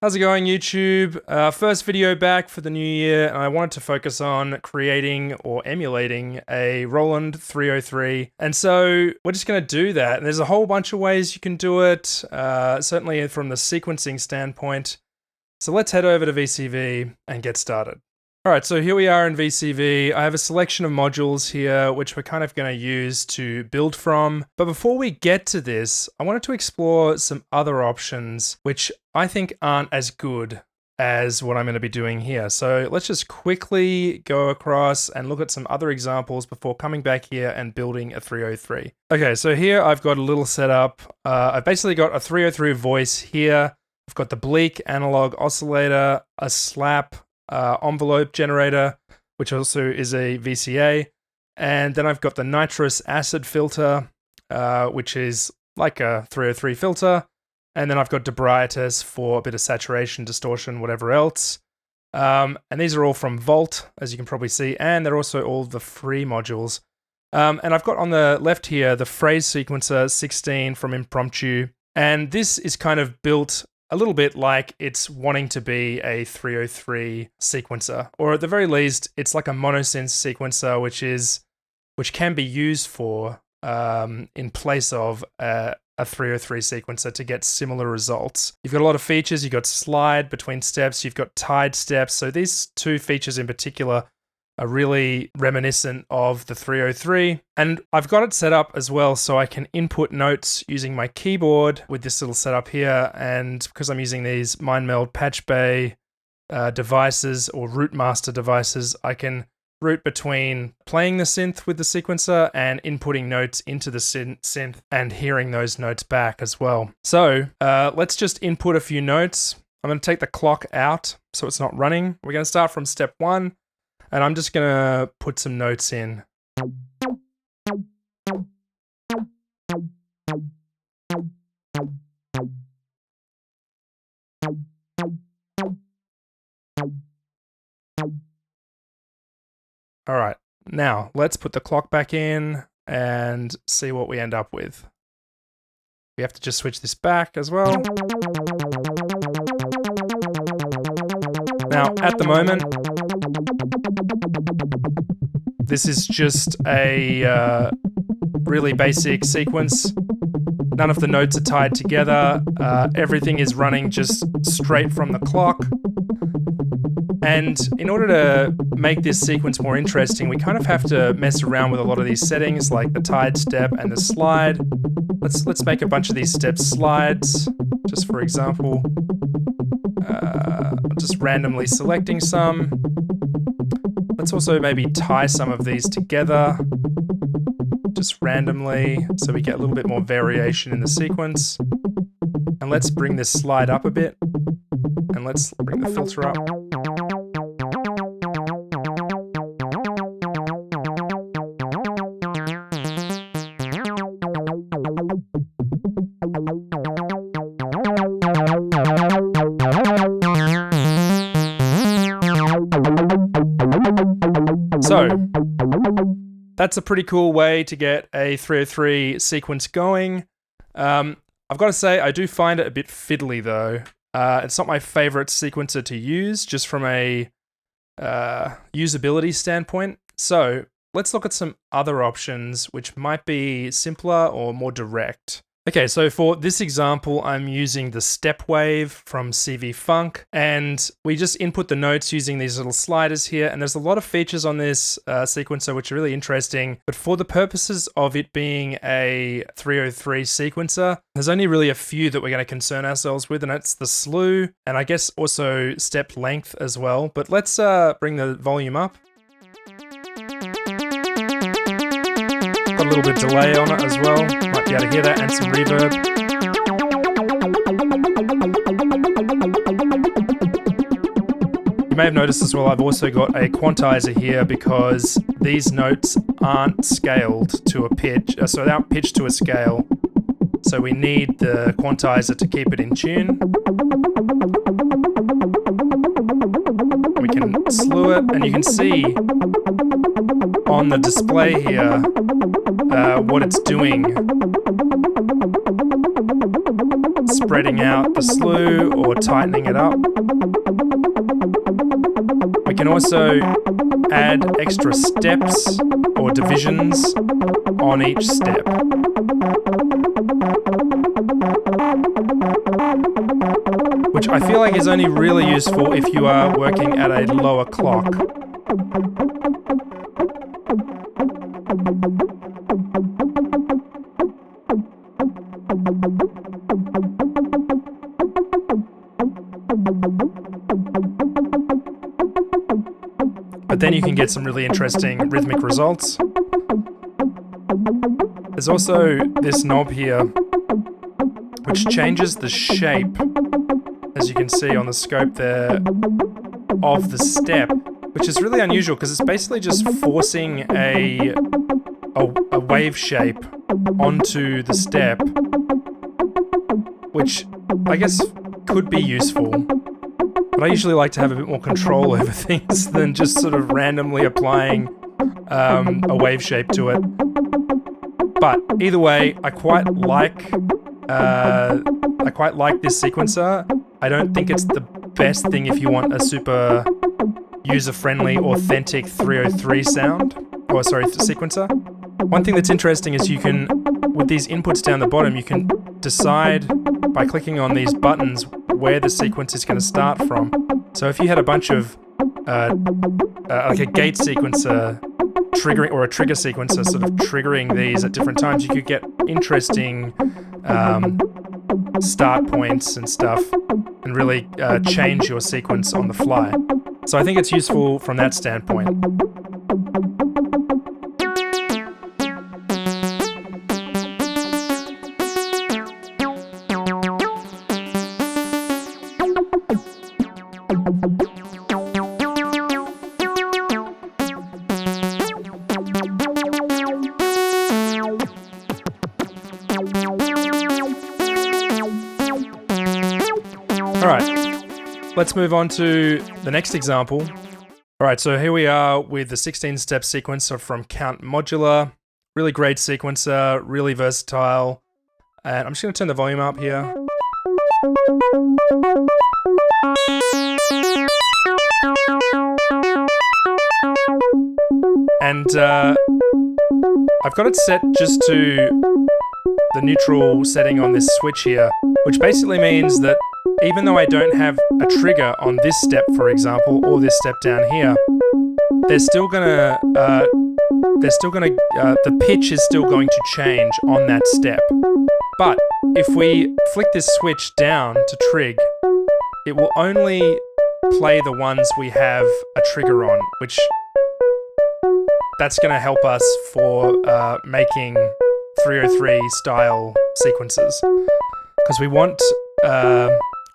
How's it going, YouTube? First video back for the new year, and I wanted to focus on creating or emulating a Roland 303. And so we're just going to do that. And there's a whole bunch of ways you can do it, certainly from the sequencing standpoint. So let's head over to VCV and get started. All right, so here we are in VCV. I have a selection of modules here, which we're kind of going to use to build from. But before we get to this, I wanted to explore some other options, which I think aren't as good as what I'm going to be doing here. So let's just quickly go across and look at some other examples before coming back here and building a 303. Okay, so here I've got a little setup. I've basically got a 303 voice here. I've got the bleak analog oscillator, a slap envelope generator, which also is a VCA, and then I've got the nitrous acid filter, which is like a 303 filter, and then I've got debritus for a bit of saturation, distortion, whatever else. And these are all from Volt, as you can probably see, and they're also all the free modules. And I've got on the left here the phrase sequencer 16 from Impromptu, and this is kind of built a little bit like it's wanting to be a 303 sequencer, or at the very least, it's like a monosynth sequencer, which can be used for in place of a 303 sequencer to get similar results. You've got a lot of features. You've got slide between steps. You've got tied steps. So these two features in particular are really reminiscent of the 303. And I've got it set up as well so I can input notes using my keyboard with this little setup here. And because I'm using these MindMeld Patch Bay devices or root master devices, I can route between playing the synth with the sequencer and inputting notes into the synth and hearing those notes back as well. So let's just input a few notes. I'm going to take the clock out so it's not running. We're going to start from step 1. And I'm just going to put some notes in. All right, now let's put the clock back in and see what we end up with. We have to just switch this back as well. Now, at the moment, this is just a really basic sequence. None of the notes are tied together. Everything is running just straight from the clock. And in order to make this sequence more interesting, we kind of have to mess around with a lot of these settings, like the tied step and the slide. Let's make a bunch of these steps slides, just for example. Just randomly selecting some. Let's also maybe tie some of these together, just randomly, so we get a little bit more variation in the sequence. And let's bring this slide up a bit, and let's bring the filter up. So, that's a pretty cool way to get a 303 sequence going. I've got to say, I do find it a bit fiddly though. It's not my favorite sequencer to use, just from a usability standpoint. So, let's look at some other options which might be simpler or more direct. Okay, so for this example, I'm using the step wave from CV Funk, and we just input the notes using these little sliders here, and there's a lot of features on this sequencer which are really interesting, but for the purposes of it being a 303 sequencer, there's only really a few that we're going to concern ourselves with, and that's the slew, and I guess also step length as well. But let's bring the volume up. Got a little bit of delay on it as well. Might be able to hear that, and some reverb. You may have noticed as well, I've also got a quantizer here because these notes aren't scaled to a pitch, so they aren't pitched to a scale. So we need the quantizer to keep it in tune. We can slew it, and you can see on the display here what it's doing. It's spreading out the slew or tightening it up. We can also add extra steps or divisions on each step. Which I feel like is only really useful if you are working at a lower clock. But then you can get some really interesting rhythmic results. There's also this knob here, which changes the shape, as you can see on the scope there, of the step, which is really unusual because it's basically just forcing a wave shape onto the step, which I guess could be useful. But I usually like to have a bit more control over things than just sort of randomly applying a wave shape to it. But either way, I quite like this sequencer. I don't think it's the best thing if you want a super user-friendly, authentic 303 sound. Oh, sorry, sequencer. One thing that's interesting is you can, with these inputs down the bottom, you can decide by clicking on these buttons where the sequence is going to start from. So if you had a bunch of, like a gate sequencer triggering, or a trigger sequencer sort of triggering these at different times, you could get interesting start points and stuff, and really change your sequence on the fly. So I think it's useful from that standpoint. Alright, let's move on to the next example. Alright, so here we are with the 16-step sequencer from Modular. Really great sequencer, really versatile. And I'm just going to turn the volume up here. And I've got it set just to the neutral setting on this switch here, which basically means that even though I don't have a trigger on this step, for example, or this step down here, the pitch is still going to change on that step. But if we flick this switch down to trig, it will only play the ones we have a trigger on, which that's going to help us for making 303 style sequences. Because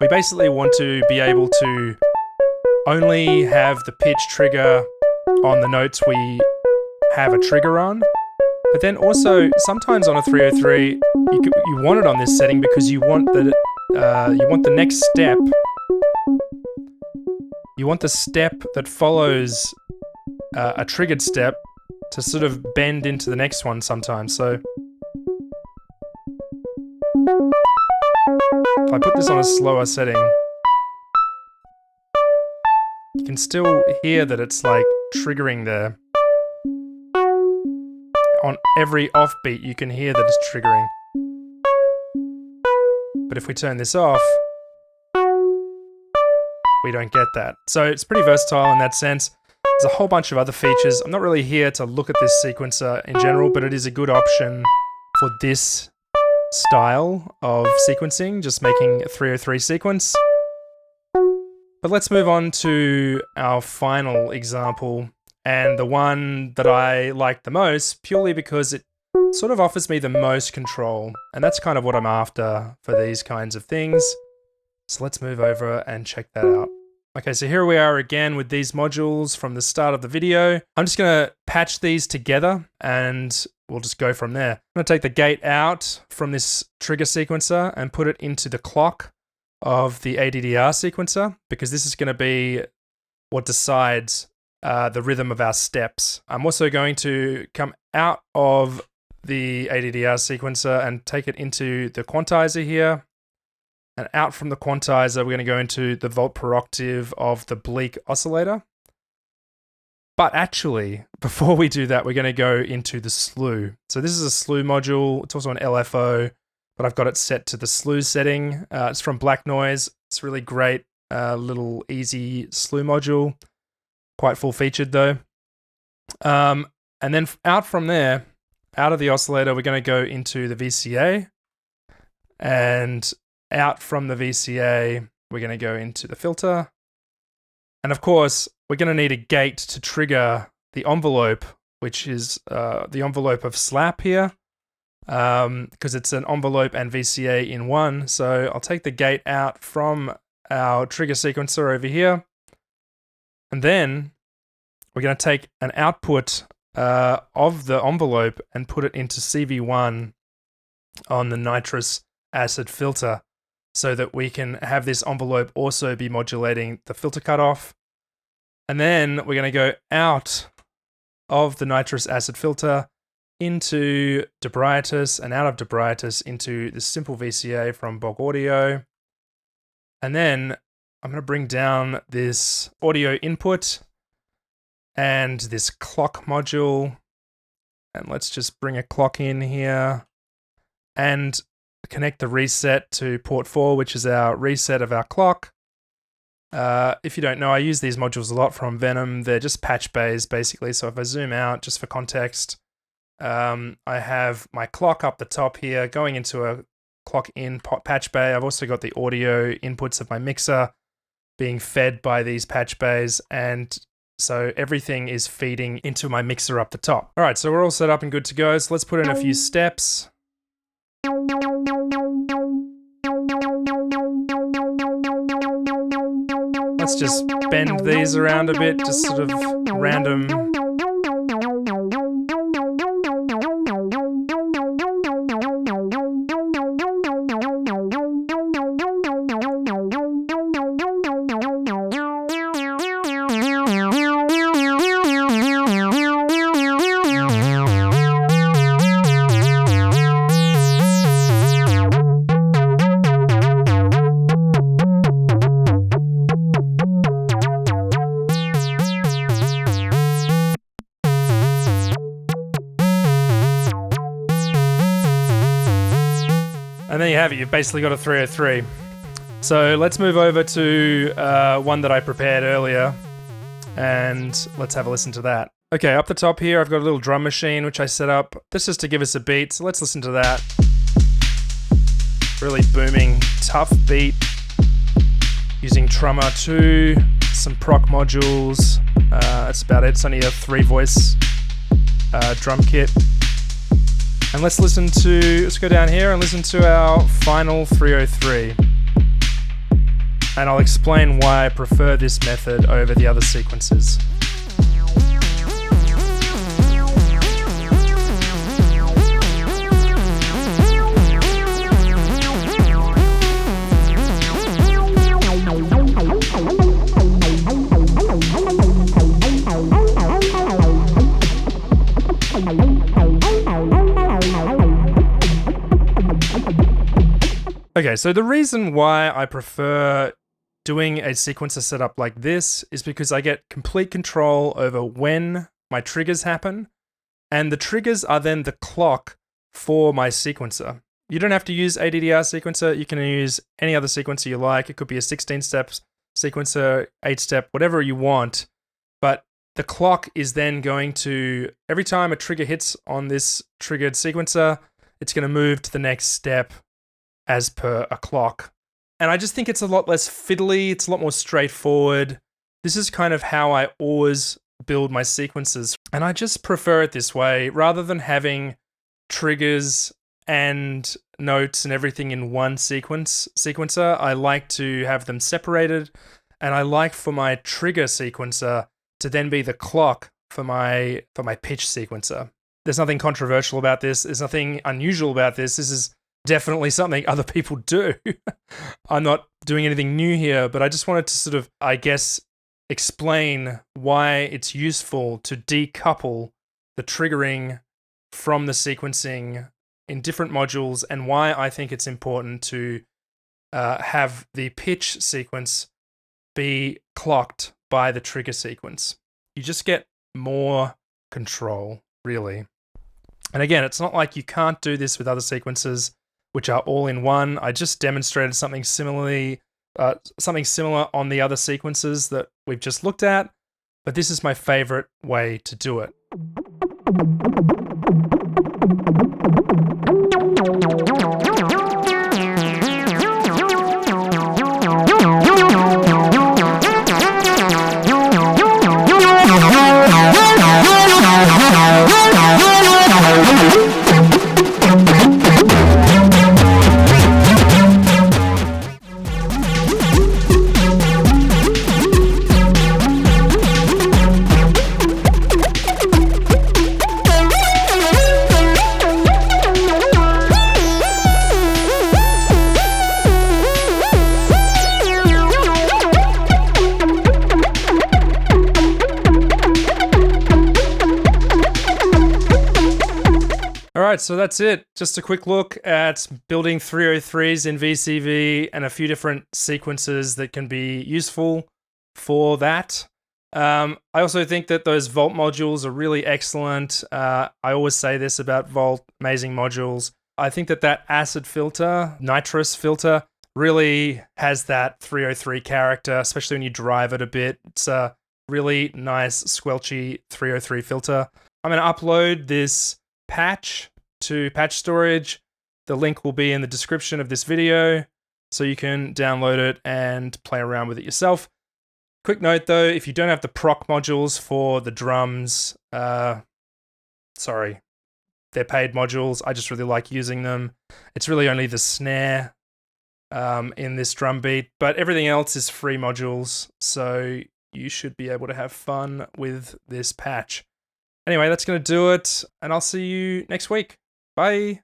we basically want to be able to only have the pitch trigger on the notes we have a trigger on. But then also, sometimes on a 303, you want it on this setting because you want the next step. You want the step that follows a triggered step to sort of bend into the next one sometimes. So if I put this on a slower setting, you can still hear that it's like triggering there. On every offbeat, you can hear that it's triggering. But if we turn this off, we don't get that. So it's pretty versatile in that sense. There's a whole bunch of other features. I'm not really here to look at this sequencer in general, but it is a good option for this style of sequencing, just making a 303 sequence. But let's move on to our final example, and the one that I like the most, purely because it sort of offers me the most control, and that's kind of what I'm after for these kinds of things. So let's move over and check that out. Okay, so here we are again with these modules from the start of the video. I'm just going to patch these together and we'll just go from there. I'm going to take the gate out from this trigger sequencer and put it into the clock of the ADDR sequencer, because this is going to be what decides the rhythm of our steps. I'm also going to come out of the ADDR sequencer and take it into the quantizer here. And out from the quantizer, we're going to go into the volt per octave of the bleak oscillator. But actually, before we do that, we're going to go into the slew. So this is a slew module. It's also an LFO, but I've got it set to the slew setting. It's from Black Noise. It's really great, little easy slew module. Quite full-featured though. And then out from there, out of the oscillator, we're going to go into the VCA. And out from the VCA, we're going to go into the filter. And of course, we're going to need a gate to trigger the envelope, which is the envelope of slap here, because it's an envelope and VCA in one. So I'll take the gate out from our trigger sequencer over here. And then we're going to take an output of the envelope and put it into CV1 on the nitrous acid filter so that we can have this envelope also be modulating the filter cutoff. And then we're going to go out of the nitrous acid filter into debriatus and out of debriatus into the simple VCA from Bog Audio. And then I'm going to bring down this audio input and this clock module. And let's just bring a clock in here and connect the reset to port 4, which is our reset of our clock. If you don't know, I use these modules a lot from Venom. They're just patch bays, basically. So if I zoom out, just for context, I have my clock up the top here going into a clock in patch bay. I've also got the audio inputs of my mixer being fed by these patch bays. And so everything is feeding into my mixer up the top. All right, so we're all set up and good to go. So let's put in a few steps. Let's just bend these around a bit, just sort of random. And there you have it, you've basically got a 303. So let's move over to one that I prepared earlier, and let's have a listen to that. Okay, up the top here, I've got a little drum machine which I set up. This is to give us a beat, so let's listen to that. Really booming, tough beat, using Trummer 2, some proc modules. That's about it, it's only a 3-voice drum kit. And let's go down here and listen to our final 303. And I'll explain why I prefer this method over the other sequences. Okay, so the reason why I prefer doing a sequencer setup like this is because I get complete control over when my triggers happen, and the triggers are then the clock for my sequencer. You don't have to use ADDR sequencer, you can use any other sequencer you like. It could be a 16-step sequencer, 8-step, whatever you want, but the clock is then going to, every time a trigger hits on this triggered sequencer, it's going to move to the next step as per a clock. And I just think it's a lot less fiddly, it's a lot more straightforward. This is kind of how I always build my sequences. And I just prefer it this way, rather than having triggers and notes and everything in one sequencer. I like to have them separated, and I like for my trigger sequencer to then be the clock for my pitch sequencer. There's nothing controversial about this, there's nothing unusual about this. This is definitely something other people do. I'm not doing anything new here, but I just wanted to sort of, I guess, explain why it's useful to decouple the triggering from the sequencing in different modules, and why I think it's important to have the pitch sequence be clocked by the trigger sequence. You just get more control, really. And again, it's not like you can't do this with other sequences, which are all in one. I just demonstrated something similar on the other sequences that we've just looked at, but this is my favorite way to do it. Alright, so that's it. Just a quick look at building 303s in VCV and a few different sequences that can be useful for that. I also think that those Vault modules are really excellent. I always say this about Vault, amazing modules. I think that acid filter, nitrous filter, really has that 303 character, especially when you drive it a bit. It's a really nice, squelchy 303 filter. I'm going to upload this patch to patch storage. The link will be in the description of this video, so you can download it and play around with it yourself. Quick note though, if you don't have the proc modules for the drums, sorry, they're paid modules. I just really like using them. It's really only the snare in this drum beat, but everything else is free modules, so you should be able to have fun with this patch. Anyway, that's going to do it, and I'll see you next week. Bye!